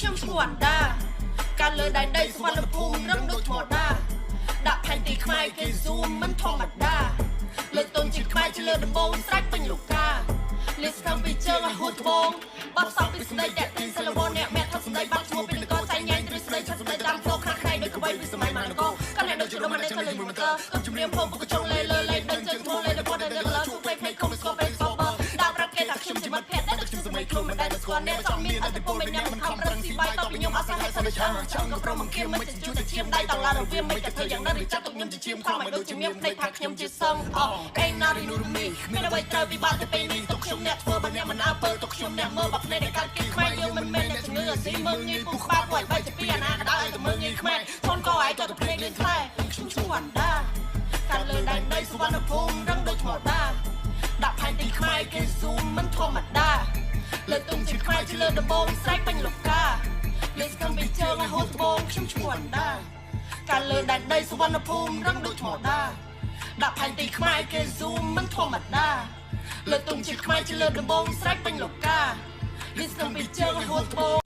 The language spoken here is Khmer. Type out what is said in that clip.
ខ្ញុំឈ្មោះអណ្ដាការលើដៃដីសុវណ្ណភូមិរឹងដូចធម្មតាដាក់ផែនទីខ្មែរគេស៊ូមមិនធម្មតាលើកទុនជាខ្មែរជាលើដំបងស្រេចពេញលោកកាលិះស្គាំពីជើងឲ្យហួតត្បូងបាត់សក់ពីស្ដីតាក់ទីសិលវនអ្នកមេថាស្ដីបាត់ឈ្មោះពីនគរចៃញ៉ៃទ្រឹស្ដីឆាត់ស្ដីតាមផ្លូវខាងក្រៃដូចក្បៃពីសម័យម៉ានកោកាន់តែដូចជាដំណើរទៅលេងមួយកើកំជំរាមភូមិពុកចុងលេលើលេដឹងជើងធូរលេដល់គាត់ដែលលើជួបពេកពេកកុំស្គប់ពេកស្គប់ដាក់ប្រាប់គេថាខ្ញុំជាមិត្តភក្តិដែលខ្ញុំសម័យខ្លួនមិនដែលស្គាល់អ្នកចង់មានអតិពលមិនញ៉ាំមិនខំប្រឹងស៊ីបាយតបពីខ្ញុំអត់សោះហើយសិនឆាចង់ក៏ប្រមគៀមមិនជួយទៅឈាមដៃតឡារវាមិនតែធ្វើយ៉ាងណាឬចាត់ទុកខ្ញុំជាឈាមខំឲ្យដូចជាមានភ្នែកថាខ្ញុំជាសឹងអូអេណារីនូមីមានអ្វីត្រូវវិបាកទៅពេលនេះទុកខ្ញុំអ្នកធ្វើបើអ្នកមិនអើពើទុកខ្ញុំអ្នកមើលបាក់ភ្នែកដែលកាត់គិតខ្មែរយើងមិនមែនអ្នកជំងឺអាស៊ីមើងងាយពុះក្បាលពួកឯងបែកទៅពីអាណាក៏ដោយឲ្យទៅមើងងាយខ្មែរធនក៏ឯងក៏ទៅភ្នែកលឿនខ្លែខ្ញុំឈ្មោះអណ្ដាការលើដៃដីសុវណ្ណភូមិរឹងដូចធម្មតាដាក់ផែនទីខ្មែរគេស៊ូមមិនធម្មតាលើកទុំជាខ្មែរជាលើដំបងស្រែកពេញលោកកាលេស្កំពីជើងឲ្យហូតត្បូងខ្ញុំឈ្មោះអណ្ដាការលើដៃដីសុវណ្ណភូមិរឹងដូចធម្មតាដាក់ផែនទីខ្មែរគេស៊ូមមិនធម្មតាលើកទុំជាខ្មែរជាលើដំបងស្រែកពេញលោកកាលេស្កំពីជើងឲ្យហូតត្បូង